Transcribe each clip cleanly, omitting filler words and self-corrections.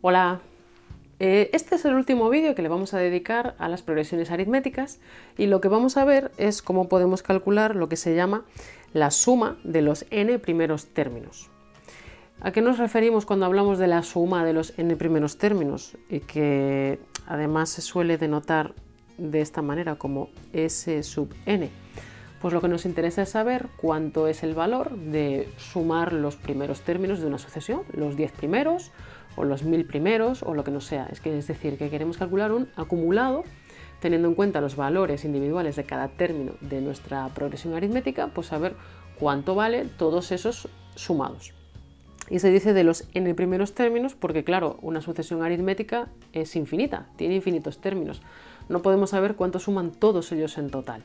Hola, este es el último vídeo que le vamos a dedicar a las progresiones aritméticas y lo que vamos a ver es cómo podemos calcular lo que se llama la suma de los n primeros términos. ¿A qué nos referimos cuando hablamos de la suma de los n primeros términos? Y que además se suele denotar de esta manera como s sub n. Pues lo que nos interesa es saber cuánto es el valor de sumar los primeros términos de una sucesión, los 10 primeros o los 1000 primeros o lo que no sea. Es decir, que queremos calcular un acumulado teniendo en cuenta los valores individuales de cada término de nuestra progresión aritmética, pues saber cuánto vale todos esos sumados. Y se dice de los n primeros términos porque, claro, una sucesión aritmética es infinita, tiene infinitos términos. No podemos saber cuánto suman todos ellos en total.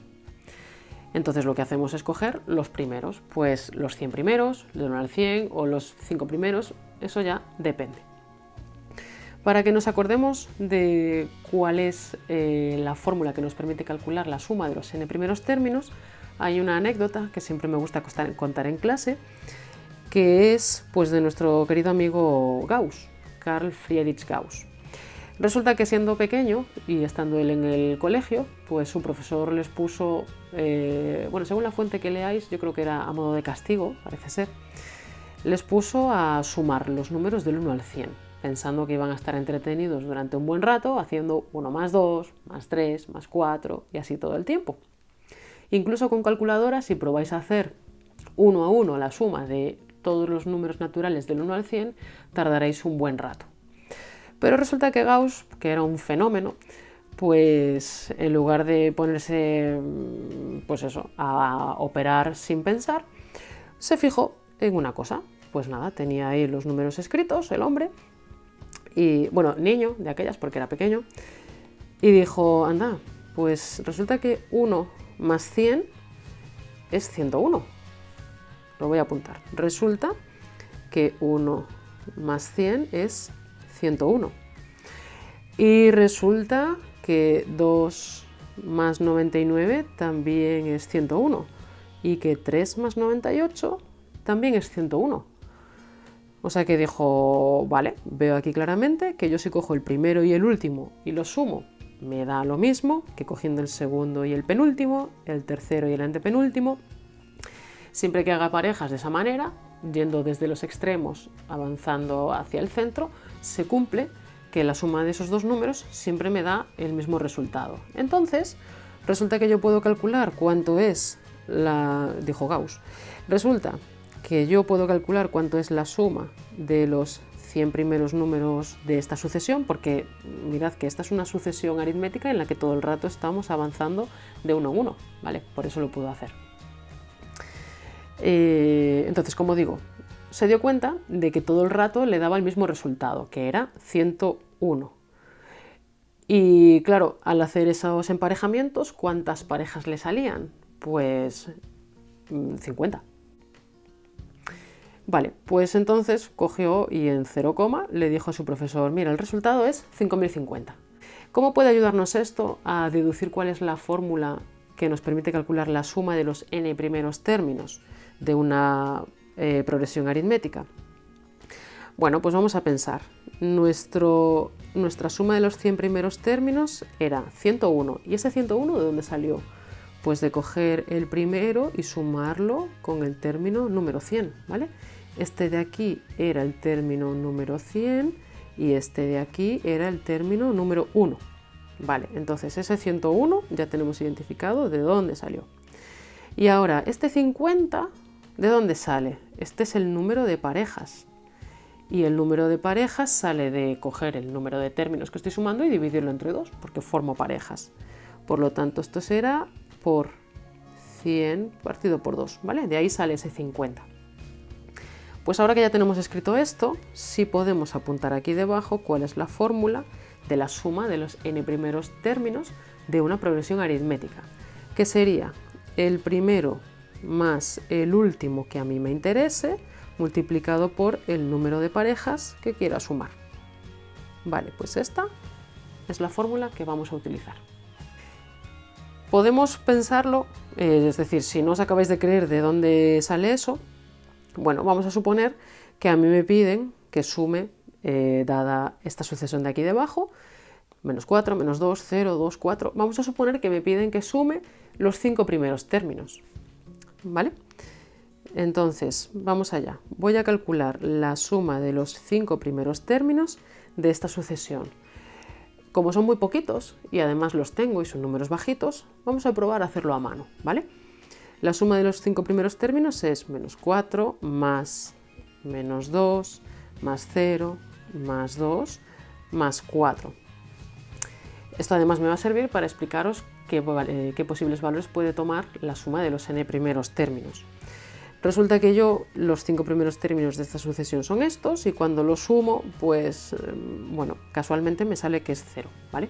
Entonces lo que hacemos es coger los primeros, pues los 100 primeros, del 1 al 100 o los 5 primeros, eso ya depende. Para que nos acordemos de cuál es la fórmula que nos permite calcular la suma de los n primeros términos, hay una anécdota que siempre me gusta contar en clase, que es pues de nuestro querido amigo Gauss, Carl Friedrich Gauss. Resulta que siendo pequeño y estando él en el colegio, pues su profesor les puso, bueno, según la fuente que leáis, yo creo que era a modo de castigo, parece ser, les puso a sumar los números del 1 al 100, pensando que iban a estar entretenidos durante un buen rato haciendo 1 más 2, más 3, más 4 y así todo el tiempo. Incluso con calculadora, si probáis a hacer uno a uno la suma de todos los números naturales del 1 al 100, tardaréis un buen rato. Pero resulta que Gauss, que era un fenómeno, pues en lugar de ponerse pues eso, a operar sin pensar, se fijó en una cosa. Pues nada, tenía ahí los números escritos, el hombre, y bueno, niño de aquellas porque era pequeño, y dijo, anda, pues resulta que 1 más 100 es 101. Lo voy a apuntar. Resulta que 1 más 100 es 101. Y resulta que 2 más 99 también es 101. Y que 3 más 98 también es 101. O sea que dijo, vale, veo aquí claramente que yo si cojo el primero y el último y los sumo, me da lo mismo que cogiendo el segundo y el penúltimo, el tercero y el antepenúltimo. Siempre que haga parejas de esa manera, yendo desde los extremos, avanzando hacia el centro, se cumple que la suma de esos dos números siempre me da el mismo resultado. Entonces, resulta que yo puedo calcular cuánto es dijo Gauss, resulta que yo puedo calcular cuánto es la suma de los 100 primeros números de esta sucesión, porque mirad que esta es una sucesión aritmética en la que todo el rato estamos avanzando de uno en uno, ¿vale? Por eso lo puedo hacer. Entonces, como digo, se dio cuenta de que todo el rato le daba el mismo resultado, que era 101. Y claro, al hacer esos emparejamientos, ¿cuántas parejas le salían? Pues 50. Vale, pues entonces cogió y en 0, le dijo a su profesor, mira, el resultado es 5050. ¿Cómo puede ayudarnos esto a deducir cuál es la fórmula que nos permite calcular la suma de los n primeros términos de una progresión aritmética? Bueno, pues vamos a pensar. Nuestra suma de los 100 primeros términos era 101. ¿Y ese 101 de dónde salió? Pues de coger el primero y sumarlo con el término número 100, ¿vale? Este de aquí era el término número 100 y este de aquí era el término número 1. Vale, entonces ese 101 ya tenemos identificado de dónde salió. Y ahora, este 50, ¿de dónde sale? Este es el número de parejas. Y el número de parejas sale de coger el número de términos que estoy sumando y dividirlo entre 2, porque formo parejas. Por lo tanto, esto será por 100 partido por 2, ¿vale? De ahí sale ese 50. Pues ahora que ya tenemos escrito esto, sí podemos apuntar aquí debajo cuál es la fórmula de la suma de los n primeros términos de una progresión aritmética, que sería el primero más el último que a mí me interese, multiplicado por el número de parejas que quiera sumar. Vale, pues esta es la fórmula que vamos a utilizar. Podemos pensarlo, es decir, si no os acabáis de creer de dónde sale eso, bueno, vamos a suponer que a mí me piden que sume dada esta sucesión de aquí debajo, menos 4, menos 2, 0, 2, 4. Vamos a suponer que me piden que sume los 5 primeros términos, ¿vale? Entonces, vamos allá. Voy a calcular la suma de los 5 primeros términos de esta sucesión. Como son muy poquitos y además los tengo y son números bajitos, vamos a probar a hacerlo a mano, ¿vale? La suma de los 5 primeros términos es menos 4 más menos 2 más 0 más 2 más 4. Esto además me va a servir para explicaros qué posibles valores puede tomar la suma de los n primeros términos. Resulta que los 5 primeros términos de esta sucesión son estos y cuando los sumo, pues, bueno, casualmente me sale que es 0, ¿vale?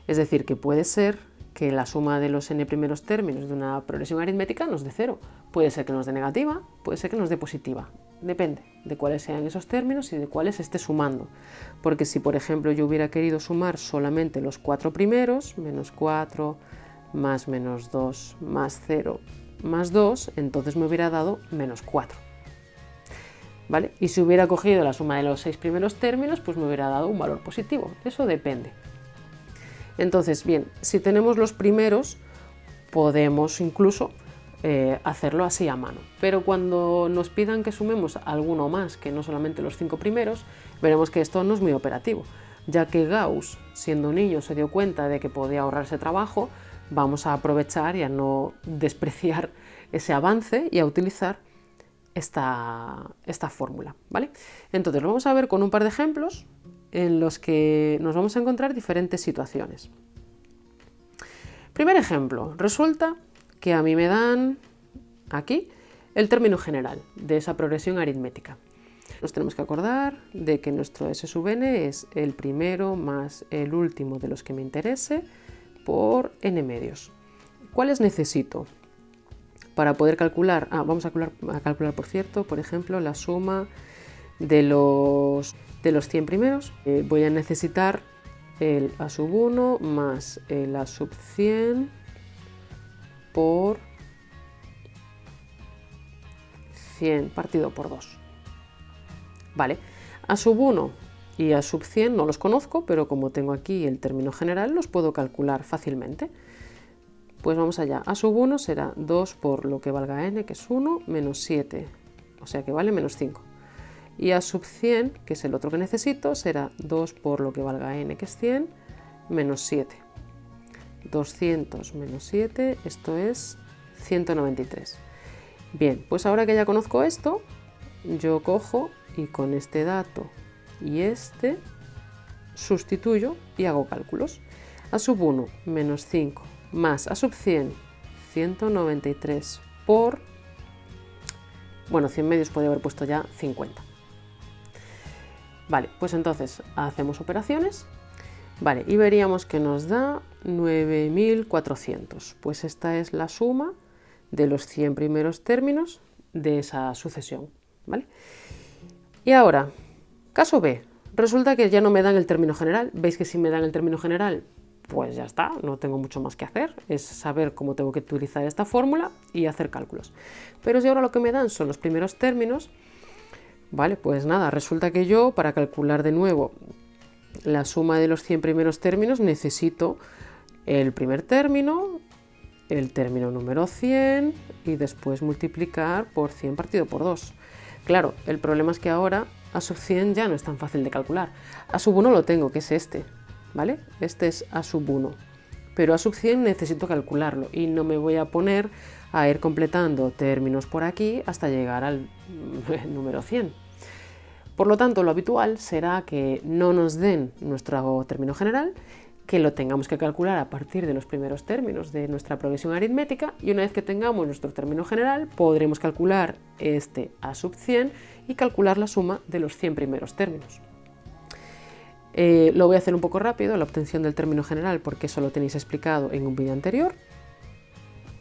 Es decir, que puede ser que la suma de los n primeros términos de una progresión aritmética nos dé 0. Puede ser que nos dé negativa, puede ser que nos dé positiva. Depende de cuáles sean esos términos y de cuáles esté sumando. Porque si, por ejemplo, yo hubiera querido sumar solamente los 4 primeros, menos 4 más menos 2 más 0 más 2, entonces me hubiera dado menos 4. ¿Vale? Y si hubiera cogido la suma de los 6 primeros términos, pues me hubiera dado un valor positivo. Eso depende. Entonces, bien, si tenemos los primeros, podemos incluso hacerlo así a mano. Pero cuando nos pidan que sumemos alguno más que no solamente los 5 primeros, veremos que esto no es muy operativo, ya que Gauss, siendo un niño, se dio cuenta de que podía ahorrarse trabajo. Vamos a aprovechar y a no despreciar ese avance y a utilizar esta fórmula, ¿vale? Entonces lo vamos a ver con un par de ejemplos en los que nos vamos a encontrar diferentes situaciones. Primer ejemplo, resulta que a mí me dan aquí el término general de esa progresión aritmética. Nos tenemos que acordar de que nuestro S sub n es el primero más el último de los que me interese por n medios. ¿Cuáles necesito para poder calcular? Vamos a calcular, por cierto, por ejemplo, la suma de los 100 primeros. Voy a necesitar el a sub 1 más el a sub 100 por 100 partido por 2. Vale, a sub 1 y a sub 100 no los conozco, pero como tengo aquí el término general, los puedo calcular fácilmente. Pues vamos allá. A sub 1 será 2 por lo que valga n, que es 1, menos 7, o sea que vale menos 5. Y a sub 100, que es el otro que necesito, será 2 por lo que valga n, que es 100, menos 7. 200 menos 7, esto es 193. Bien, pues ahora que ya conozco esto, yo cojo y con este dato y este sustituyo y hago cálculos. A sub 1 menos 5 más a sub 100 193 por, bueno, 100 medios puede haber puesto ya 50. Vale, pues entonces hacemos operaciones, vale, y veríamos que nos da 9400. Pues esta es la suma de los 100 primeros términos de esa sucesión, ¿vale? Y ahora, caso B, resulta que ya no me dan el término general. ¿Veis que si me dan el término general, pues ya está, no tengo mucho más que hacer, es saber cómo tengo que utilizar esta fórmula y hacer cálculos. Pero si ahora lo que me dan son los primeros términos, vale, pues nada, resulta que yo para calcular de nuevo la suma de los 100 primeros términos necesito el primer término, el término número 100 y después multiplicar por 100 partido por 2. Claro, el problema es que ahora a sub 100 ya no es tan fácil de calcular. A sub 1 lo tengo, que es este, ¿vale? Este es a sub 1, pero a sub 100 necesito calcularlo y no me voy a poner a ir completando términos por aquí hasta llegar al número 100. Por lo tanto, lo habitual será que no nos den nuestro término general, que lo tengamos que calcular a partir de los primeros términos de nuestra progresión aritmética, y una vez que tengamos nuestro término general podremos calcular este a sub 100 y calcular la suma de los 100 primeros términos. Lo voy a hacer un poco rápido, la obtención del término general, porque eso lo tenéis explicado en un vídeo anterior.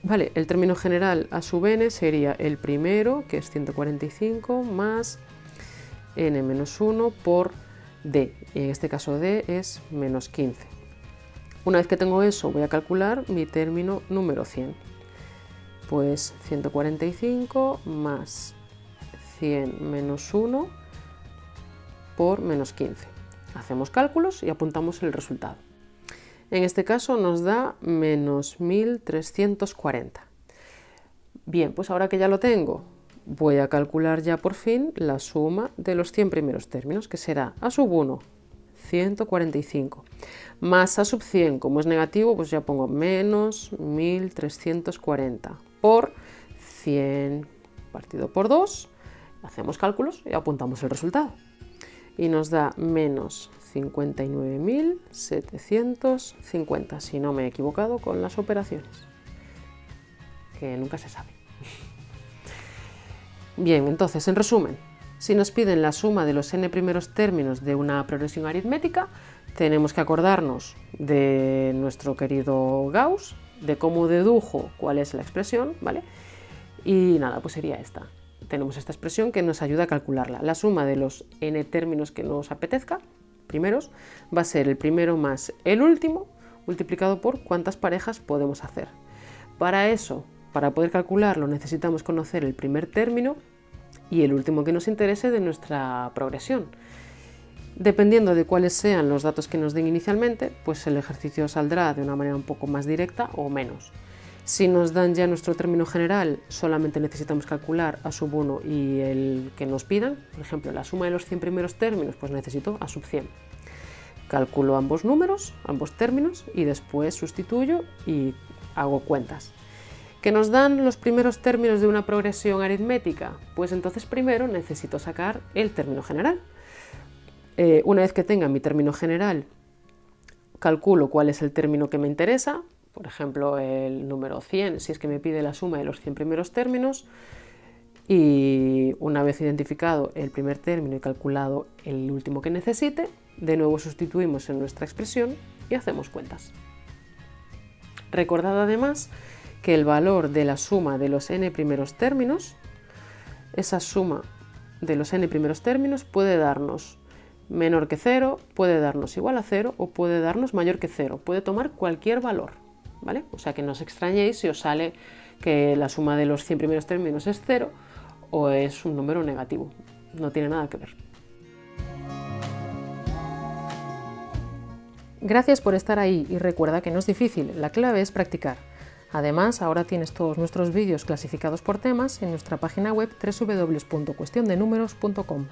Vale, el término general a sub n sería el primero, que es 145, más n menos 1 por d, y en este caso d es menos 15. Una vez que tengo eso, voy a calcular mi término número 100. Pues 145 más 100 menos 1 por menos 15. Hacemos cálculos y apuntamos el resultado. En este caso nos da menos 1340. Bien, pues ahora que ya lo tengo, voy a calcular ya por fin la suma de los 100 primeros términos, que será a sub 1, 145, más a sub 100, como es negativo, pues ya pongo menos 1340 por 100 partido por 2, hacemos cálculos y apuntamos el resultado. Y nos da menos 59.750, si no me he equivocado con las operaciones, que nunca se sabe. Bien, entonces, en resumen, si nos piden la suma de los n primeros términos de una progresión aritmética, tenemos que acordarnos de nuestro querido Gauss, de cómo dedujo cuál es la expresión, ¿vale? Y nada, pues sería esta. Tenemos esta expresión que nos ayuda a calcularla. La suma de los n términos que nos apetezca, primeros, va a ser el primero más el último, multiplicado por cuántas parejas podemos hacer. Para eso, para poder calcularlo, necesitamos conocer el primer término y el último que nos interese de nuestra progresión. Dependiendo de cuáles sean los datos que nos den inicialmente, pues el ejercicio saldrá de una manera un poco más directa o menos. Si nos dan ya nuestro término general, solamente necesitamos calcular a sub 1 y el que nos pidan. Por ejemplo, la suma de los 100 primeros términos, pues necesito a sub 100. Calculo ambos números, ambos términos, y después sustituyo y hago cuentas. ¿Qué nos dan los primeros términos de una progresión aritmética? Pues entonces primero necesito sacar el término general. Una vez que tenga mi término general, calculo cuál es el término que me interesa. Por ejemplo, el número 100, si es que me pide la suma de los 100 primeros términos, y una vez identificado el primer término y calculado el último que necesite, de nuevo sustituimos en nuestra expresión y hacemos cuentas. Recordad además que el valor de la suma de los n primeros términos, esa suma de los n primeros términos puede darnos menor que 0, puede darnos igual a 0 o puede darnos mayor que 0, puede tomar cualquier valor. ¿Vale? O sea que no os extrañéis si os sale que la suma de los 100 primeros términos es 0 o es un número negativo. No tiene nada que ver. Gracias por estar ahí y recuerda que no es difícil, la clave es practicar. Además, ahora tienes todos nuestros vídeos clasificados por temas en nuestra página web www.cuestiondenúmeros.com.